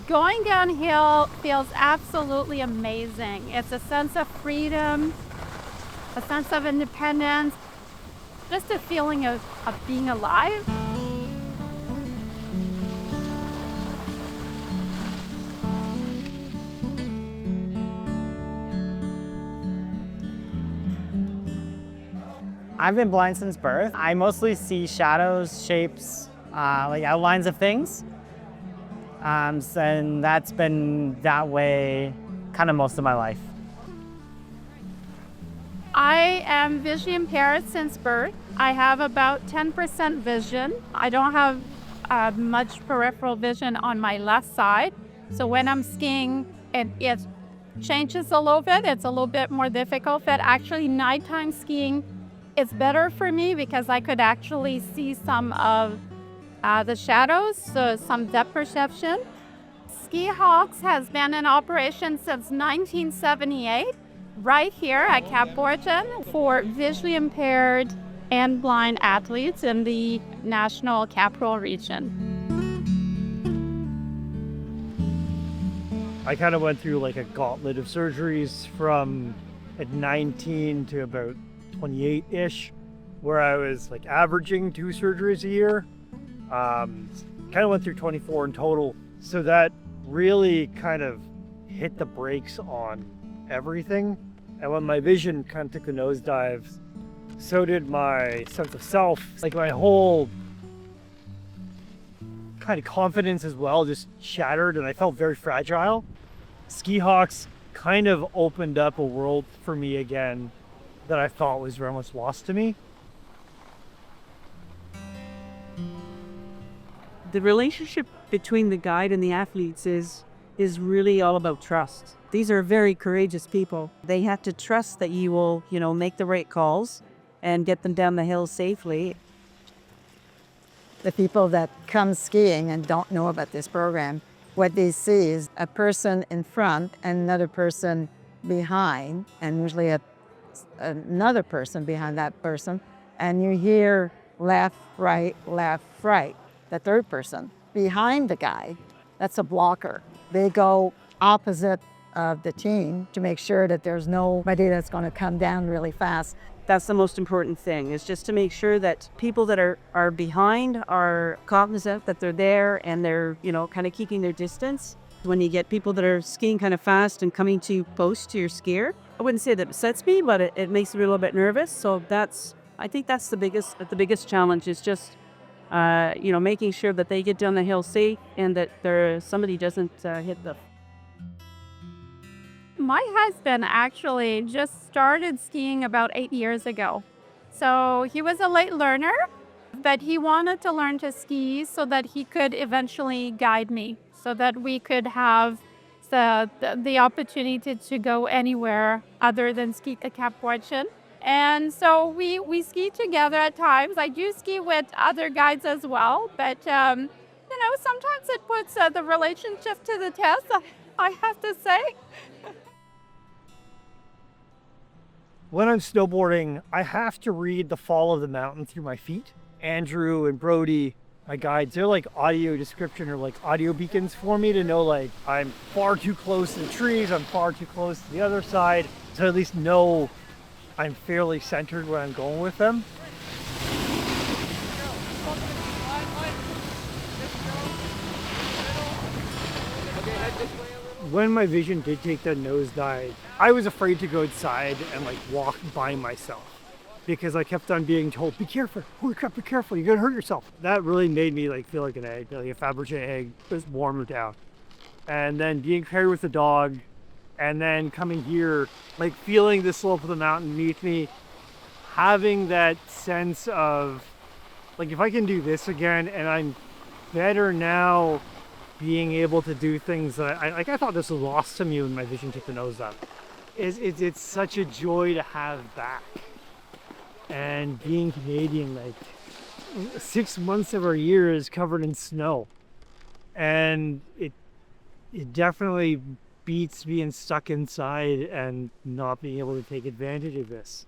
Going downhill feels absolutely amazing. It's a sense of freedom, a sense of independence, just a feeling of being alive. I've been blind since birth. I mostly see shadows, shapes, like outlines of things. And that's been that way kind of most of my life. I am visually impaired since birth. I have about 10% vision. I don't have much peripheral vision on my left side. So when I'm skiing, it changes a little bit. It's a little bit more difficult, but actually nighttime skiing is better for me because I could actually see some of the shadows, so some depth perception. Ski Hawks has been in operation since 1978, right here at Cap Borgen for visually impaired and blind athletes in the national capital region. I kind of went through like a gauntlet of surgeries from at 19 to about 28-ish, where I was like averaging 2 surgeries a year. Kind of went through 24 in total. So that really kind of hit the brakes on everything. And when my vision kind of took a nosedive, so did my sense of self. Like my whole kind of confidence as well just shattered, and I felt very fragile. Ski Hawks kind of opened up a world for me again that I thought was very much lost to me. The relationship between the guide and the athletes is really all about trust. These are very courageous people. They have to trust that you will, make the right calls and get them down the hill safely. The people that come skiing and don't know about this program, what they see is a person in front and another person behind, and usually another person behind that person, and you hear left, right, left, right. The third person behind the guy, that's a blocker. They go opposite of the team to make sure that there's nobody that's going to come down really fast. That's the most important thing, is just to make sure that people that are behind are cognizant that they're there and they're, kind of keeping their distance. When you get people that are skiing kind of fast and coming too close to your skier, I wouldn't say that upsets me, but it makes me a little bit nervous. So I think that's the biggest challenge, is just, making sure that they get down the hill safe and that somebody doesn't hit them. My husband actually just started skiing about 8 years ago. So he was a late learner, but he wanted to learn to ski so that he could eventually guide me, so that we could have the opportunity to go anywhere other than ski at Cap Borgen. And so we ski together at times. I do ski with other guides as well, but sometimes it puts the relationship to the test, I have to say. When I'm snowboarding, I have to read the fall of the mountain through my feet. Andrew and Brody, my guides, they're like audio description or like audio beacons for me to know like I'm far too close to the trees, I'm far too close to the other side, to at least know I'm fairly centered where I'm going with them. When my vision did take that nosedive, I was afraid to go outside and like walk by myself because I kept on being told, be careful, holy crap, be careful, you're gonna hurt yourself. That really made me like feel like an egg, like a Fabergé egg, just warmed down. And then being paired with the dog, and then coming here, like feeling the slope of the mountain beneath me, having that sense of like, if I can do this again and I'm better now, being able to do things that I thought this was lost to me when my vision took the nose up. It's such a joy to have back. And being Canadian, like 6 months of our year is covered in snow. And it definitely beats being stuck inside and not being able to take advantage of this.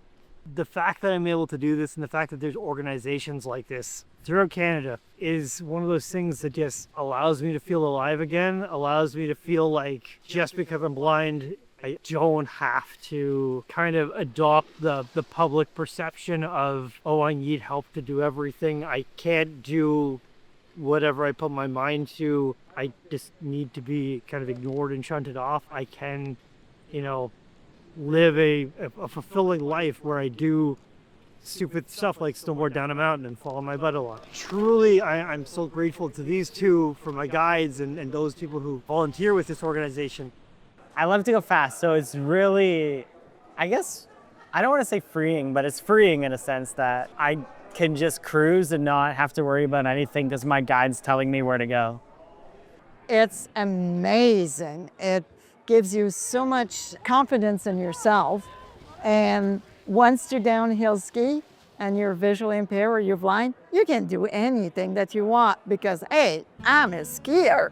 The fact that I'm able to do this and the fact that there's organizations like this throughout Canada is one of those things that just allows me to feel alive again, allows me to feel like just because I'm blind, I don't have to kind of adopt the public perception of, oh, I need help to do everything. I can't do whatever I put my mind to. I just need to be kind of ignored and shunted off. I can, live a fulfilling life where I do stupid stuff like snowboard down a mountain and fall on my butt a lot. Truly, I'm so grateful to these two for my guides and those people who volunteer with this organization. I love to go fast, so it's really, I guess, I don't want to say freeing, but it's freeing in a sense that I can just cruise and not have to worry about anything because my guide's telling me where to go. It's amazing. It gives you so much confidence in yourself. And once you downhill ski and you're visually impaired or you're blind, you can do anything that you want because, hey, I'm a skier.